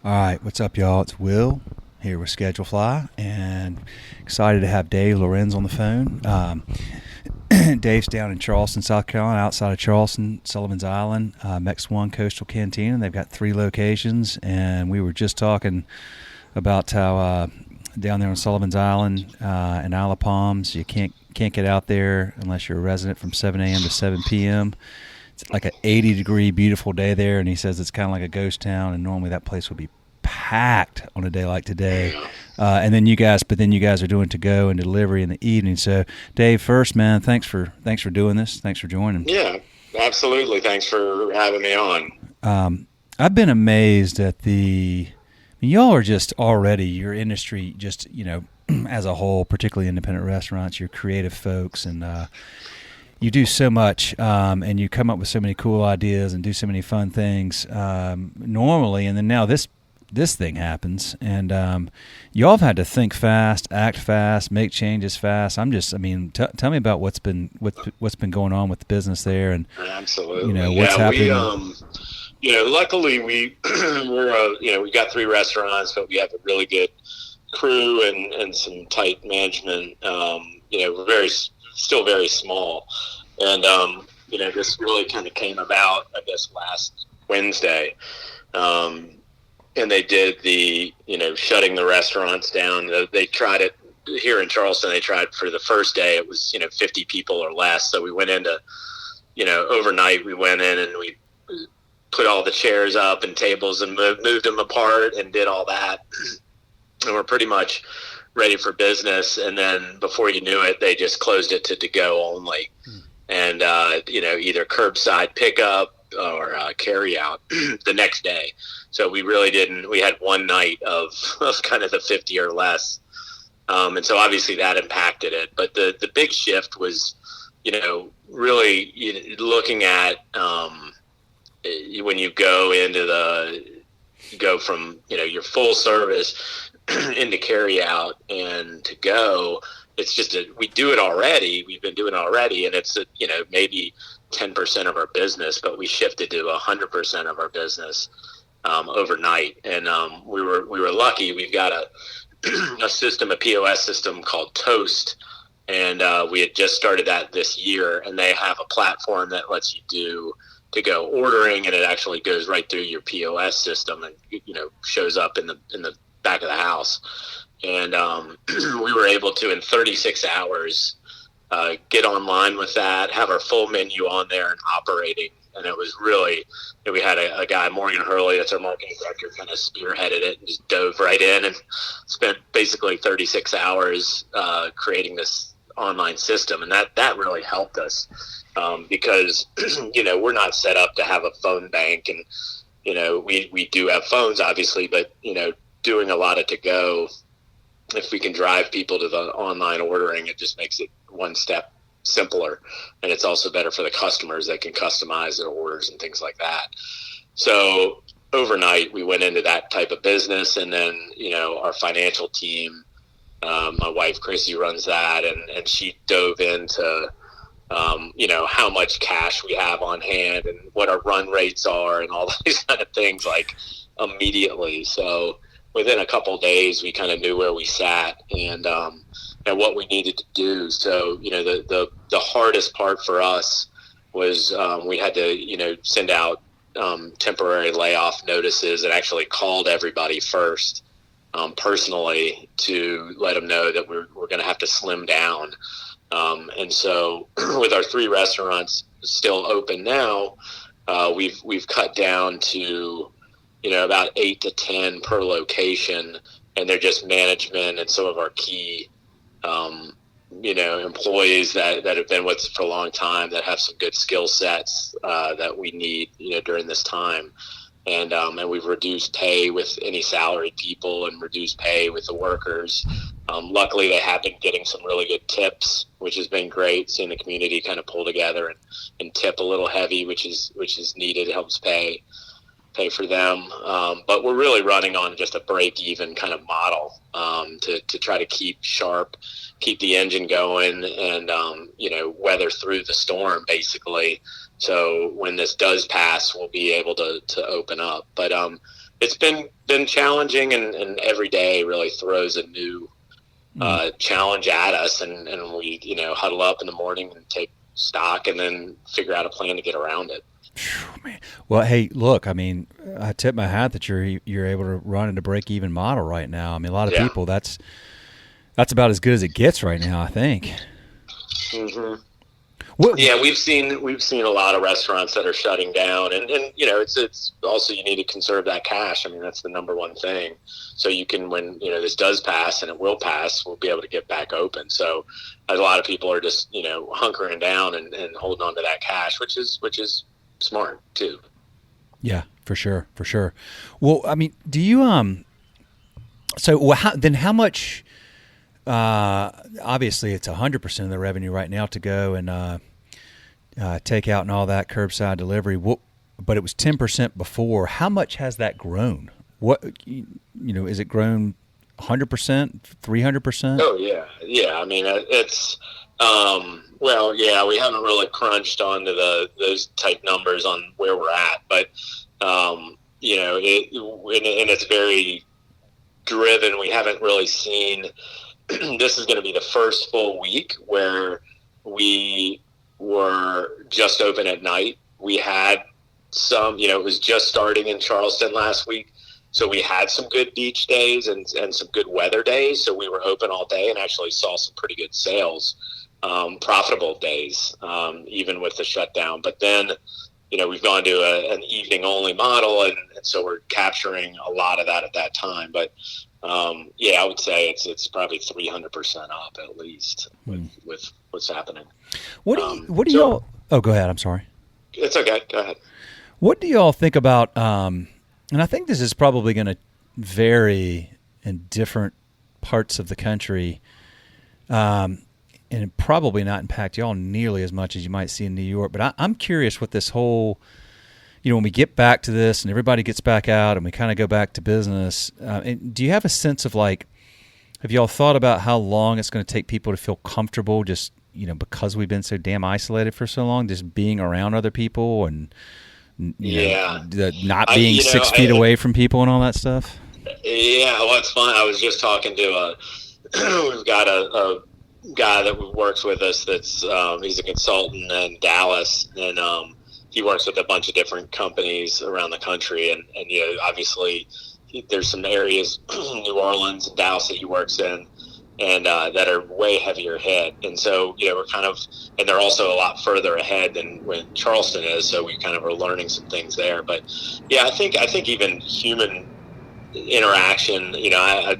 All right, what's up, y'all? It's Will here with Schedule Fly, and excited to have Dave Lorenz on the phone. Dave's down in Charleston, South Carolina, outside of Charleston, Sullivan's Island, Mex One Coastal Cantina. They've got 3 locations, and we were just talking about how down there on Sullivan's Island in Isle of Palms, you can't get out there unless you're a resident from 7 a.m. to 7 p.m. It's like an 80-degree, beautiful day there, and he says it's kind of like a ghost town, and normally that place would be packed on a day like today. And then you guys are doing to-go and delivery in the evening. So, Dave, first, man, thanks for doing this. Thanks for joining. Yeah, absolutely. Thanks for having me on. I've been amazed at y'all are just already, your industry, just, as a whole, particularly independent restaurants, you're creative folks, and you do so much, and you come up with so many cool ideas and do so many fun things normally, and then now this thing happens, and y'all have had to think fast, act fast, make changes fast. Tell me about what's been going on with the business there, and absolutely, what's happening. Luckily we we got 3 restaurants, but we have a really good crew and some tight management. We're still very small, and this really kind of came about, I guess, last Wednesday, and they did the shutting the restaurants down. They tried it here in Charleston. They tried for the first day. It was 50 people or less. So we went into overnight. We went in and we put all the chairs up and tables and moved them apart and did all that, and we're pretty much ready for business. And then before you knew it, they just closed it to go only, and either curbside pickup or carry out the next day. So we really didn't. We had one night of kind of the 50 or less, and so obviously that impacted it. But the big shift was, really looking at when you go from your full service into carry out and to go. It's just we do it already. We've been doing it already, and it's maybe 10% of our business, but we shifted to 100% of our business overnight. And we were lucky. We've got a system, a POS system called Toast, and we had just started that this year. And they have a platform that lets you do to go ordering, and it actually goes right through your POS system and shows up in the back of the house. And we were able to, in 36 hours, get online with that, have our full menu on there and operating. And it was really, we had a guy, Morgan Hurley, that's our marketing director, kind of spearheaded it and just dove right in and spent basically 36 hours creating this online system. And that really helped us because, we're not set up to have a phone bank. And, we do have phones, obviously, but, doing a lot of to-go, if we can drive people to the online ordering, it just makes it one step simpler. And it's also better for the customers that can customize their orders and things like that. So overnight, we went into that type of business. And then, our financial team, my wife, Chrissy, runs that. And she dove into, how much cash we have on hand and what our run rates are and all these kind of things, like, immediately. So within a couple of days, we kind of knew where we sat and what we needed to do. So, the hardest part for us was we had to, send out temporary layoff notices, and actually called everybody first personally to let them know that we're going to have to slim down. And so with our 3 restaurants still open now, we've cut down to about 8 to 10 per location, and they're just management and some of our key, employees that have been with us for a long time, that have some good skill sets that we need, during this time. And we've reduced pay with any salaried people and reduced pay with the workers. Luckily, they have been getting some really good tips, which has been great, seeing the community kind of pull together and tip a little heavy, which is needed. It helps pay for them, but we're really running on just a break-even kind of model to try to keep sharp, keep the engine going, and weather through the storm, basically. So when this does pass, we'll be able to open up. But it's been challenging, and every day really throws a new challenge at us, and we huddle up in the morning and take stock, and then figure out a plan to get around it. Man. Well, hey, look, I mean, I tip my hat that you're able to run at a break-even model right now. I mean, a lot of people, that's about as good as it gets right now, I think. Mm-hmm. Yeah, we've seen a lot of restaurants that are shutting down, and it's also, you need to conserve that cash. I mean, that's the number one thing. So you can, when this does pass, and it will pass, we'll be able to get back open. So a lot of people are just hunkering down and holding on to that cash, which is smart too. Yeah, for sure. Well, I mean, do you so how much? Obviously, it's 100% of the revenue right now to go and takeout and all that, curbside delivery. But it was 10% before. How much has that grown? What is it grown 100%, 300%? Oh yeah. I mean, it's well, yeah, we haven't really crunched onto those type numbers on where we're at, but and it's very driven. We haven't really seen. This is going to be the first full week where we were just open at night. We had some, it was just starting in Charleston last week, so we had some good beach days and some good weather days. So we were open all day and actually saw some pretty good sales, profitable days, even with the shutdown. But then, we've gone to an evening only model, and so we're capturing a lot of that at that time. But I would say it's probably 300% up at least with what's happening. What do y'all? Oh, go ahead. I'm sorry. It's okay. Go ahead. What do y'all think about? And I think this is probably going to vary in different parts of the country, and probably not impact y'all nearly as much as you might see in New York. But I'm curious what this whole, when we get back to this and everybody gets back out and we kind of go back to business, and do you have a sense of have y'all thought about how long it's going to take people to feel comfortable just, because we've been so damn isolated for so long, just being around other people and, not being 6 feet away from people and all that stuff? Yeah, well, it's fun. I was just talking to we've got a guy that works with us that's he's a consultant in Dallas, and he works with a bunch of different companies around the country, and obviously there's some areas, New Orleans and Dallas, that he works in, and that are way heavier hit. And so we're kind of, and they're also a lot further ahead than when Charleston is, so we kind of are learning some things there. But I think even human interaction,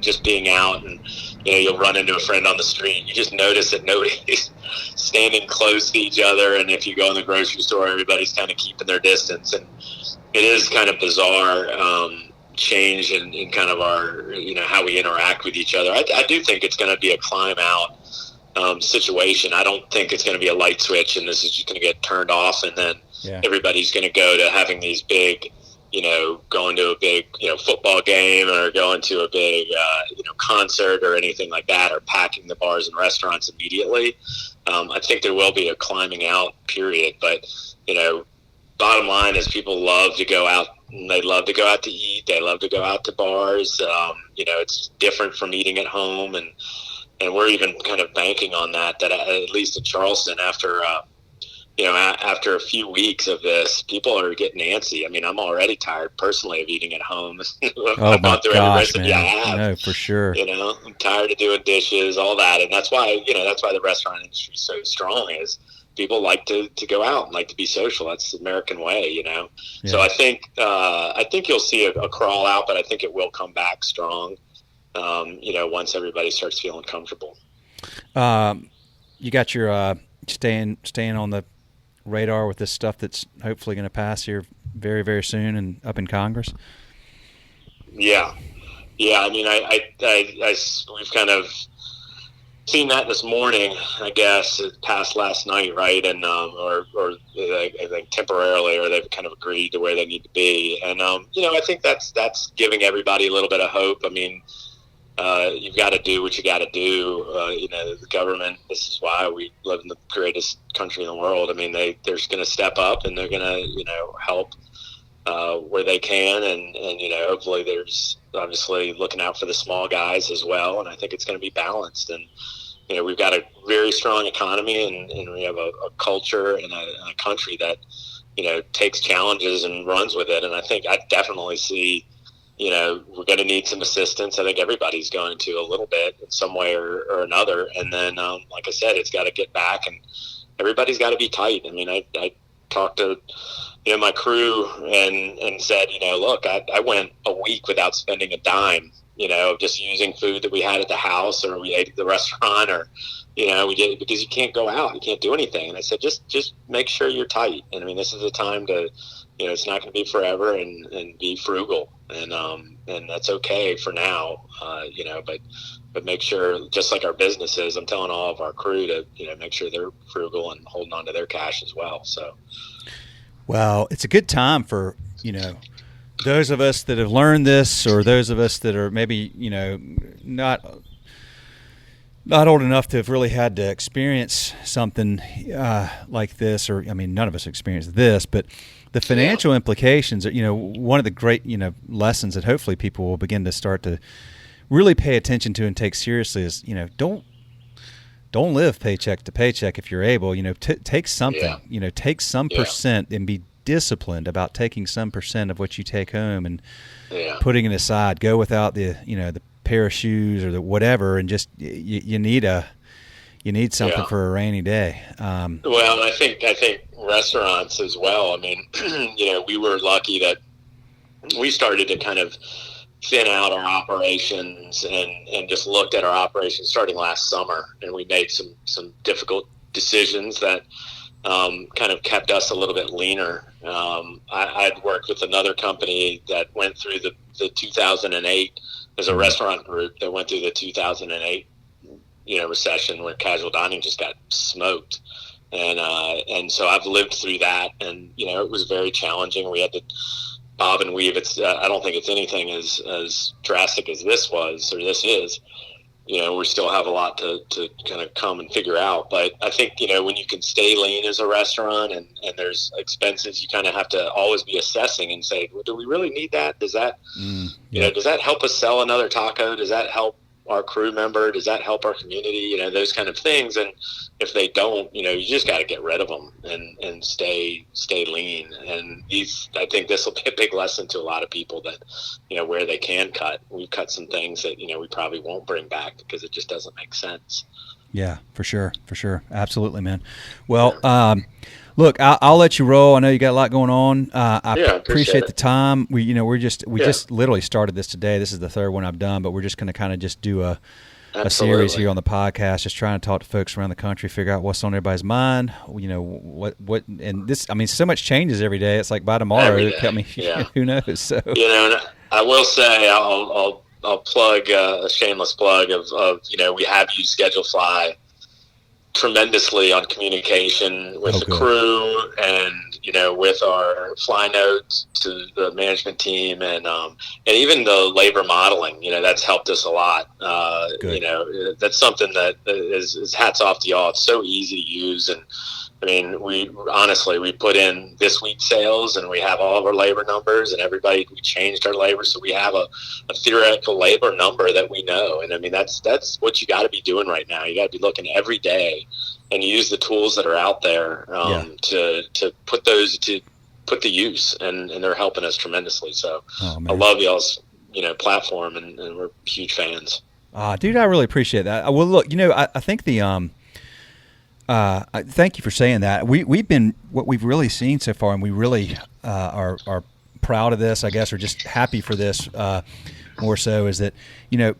just being out, and you'll run into a friend on the street, you just notice that nobody's standing close to each other, and if you go in the grocery store, everybody's kind of keeping their distance, and it is kind of bizarre change in kind of our how we interact with each other. I do think it's going to be a climb out situation. I don't think it's going to be a light switch and this is just going to get turned off, and then everybody's going to go to having these big, going to a big, football game, or going to a big, concert or anything like that, or packing the bars and restaurants immediately. I think there will be a climbing out period, but, bottom line is people love to go out, and they love to go out to eat. They love to go out to bars. It's different from eating at home. And we're even kind of banking on that at least in Charleston, after a few weeks of this, people are getting antsy. I mean, I'm already tired personally of eating at home. Oh my gosh, man. I have. No, for sure. I'm tired of doing dishes, all that. And that's why the restaurant industry is so strong, is people like to go out and like to be social. That's the American way, Yeah. So I think you'll see a crawl out, but I think it will come back strong, once everybody starts feeling comfortable. You got your staying on the radar with this stuff that's hopefully going to pass here very, very soon and up in Congress? Yeah. I mean, we've kind of seen that this morning, I guess. It passed last night, right? And or I think temporarily, or they've kind of agreed to where they need to be. And I think that's giving everybody a little bit of hope. I mean, you've got to do what you got to do. The government, this is why we live in the greatest country in the world. I mean, they're going to step up, and they're going to, help where they can, and hopefully there's obviously looking out for the small guys as well. And I think it's going to be balanced. And we've got a very strong economy, and we have a culture and a country that takes challenges and runs with it. And I think I definitely see we're going to need some assistance. I think everybody's going to a little bit in some way or another. And then, like I said, it's got to get back, and everybody's got to be tight. I mean, I talked to my crew and said, look, I went a week without spending a dime, just using food that we had at the house, or we ate at the restaurant, or we did, because you can't go out, you can't do anything. And I said, just make sure you're tight. And I mean, this is the time to, it's not going to be forever, and be frugal, and that's okay for now, but make sure, just like our businesses, I'm telling all of our crew to, make sure they're frugal and holding on to their cash as well. So, well, it's a good time for, those of us that have learned this, or those of us that are maybe, not old enough to have really had to experience something like this, or, I mean, none of us experienced this, but the financial implications are, one of the great, lessons that hopefully people will begin to start to really pay attention to and take seriously is, don't live paycheck to paycheck if you're able. Take something. Take some percent, and be disciplined about taking some percent of what you take home and putting it aside. Go without the the pair of shoes or the whatever, and just you need something for a rainy day. Well, I think restaurants as well. I mean, we were lucky that we started to kind of thin out our operations and just looked at our operations starting last summer, and we made some difficult decisions that kind of kept us a little bit leaner. I'd worked with another company that went through the 2008, there's a restaurant group that went through the 2008 recession, where casual dining just got smoked. And so I've lived through that, and it was very challenging. We had to bob and weave. I don't think it's anything as drastic as this was, or this is. We still have a lot to kind of come and figure out. But I think, when you can stay lean as a restaurant, and there's expenses, you kind of have to always be assessing and say, well, do we really need that? Does that, does that help us sell another taco? Does that help our crew member? Does that help our community? Those kind of things. And if they don't, you just got to get rid of them and stay lean. And I think this will be a big lesson to a lot of people that, where they can cut. We've cut some things that, we probably won't bring back because it just doesn't make sense. Yeah, for sure. Absolutely, man. Well, look, I'll let you roll. I know you got a lot going on. I appreciate the time. We just literally started this today. This is the third one I've done, but we're just going to kind of just do a series here on the podcast, just trying to talk to folks around the country, figure out what's on everybody's mind. What, and this, I mean, so much changes every day. It's like by tomorrow, who knows? So, I will say, I'll plug a shameless plug of we have used ScheduleFly tremendously on communication with the crew, and with our fly notes to the management team, and even the labor modeling. That's helped us a lot. That's something that is hats off to y'all. It's so easy to use, and I mean, we put in this week's sales, and we have all of our labor numbers, and we changed our labor, so we have a theoretical labor number that we know. And I mean, that's what you got to be doing right now. You got to be looking every day and use the tools that are out there to put those to use, and they're helping us tremendously. So I love y'all's platform, and we're huge fans. Dude, I really appreciate that. Well, look, I think the thank you for saying that. We've been, what we've really seen so far, and we really are proud of this, I guess, or just happy for this more so, is that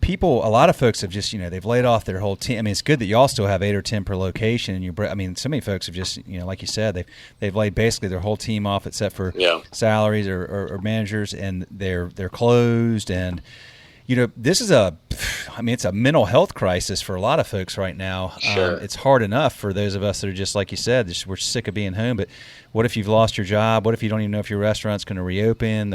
people, a lot of folks have just they've laid off their whole team. I mean, it's good that y'all still have 8 or 10 per location, and so many folks have just like you said, they've laid basically their whole team off except for salaries or managers, and they're closed. And this is it's a mental health crisis for a lot of folks right now. Sure. It's hard enough for those of us that are just like you said, we're sick of being home. But what if you've lost your job? What if you don't even know if your restaurant's going to reopen?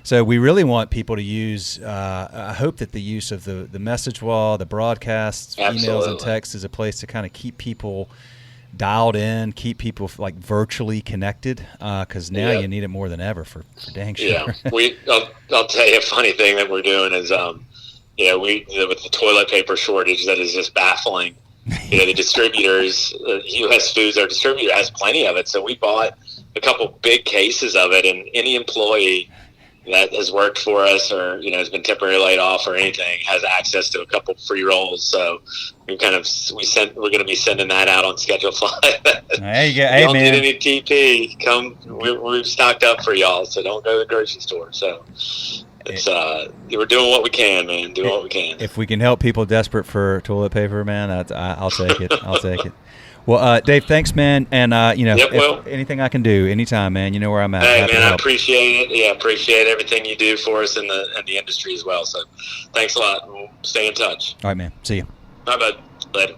So we really want people to use. I hope that the use of the message wall, the broadcasts, emails, and texts is a place to kind of keep people dialed in, keep people like virtually connected, because now you need it more than ever for dang sure. Yeah, I'll tell you a funny thing that we're doing is, with the toilet paper shortage that is just baffling. The distributors, U.S. Foods, our distributor has plenty of it, so we bought a couple big cases of it, and any employee that has worked for us or has been temporarily laid off or anything has access to a couple free rolls. So we're going to be sending that out on Schedule Fly. There you go. If hey, y'all man. need any TP, come. We've stocked up for y'all, so don't go to the grocery store. So it's we're doing what we can, man. Doing what we can. If we can help people desperate for toilet paper, man, I'll take it. I'll take it. Well, Dave, thanks, man. And, if anything I can do, anytime, man, you know where I'm at. Hey, man, I appreciate it. Yeah, appreciate everything you do for us in the industry as well. So thanks a lot. We'll stay in touch. All right, man. See you. Bye, bud. Later.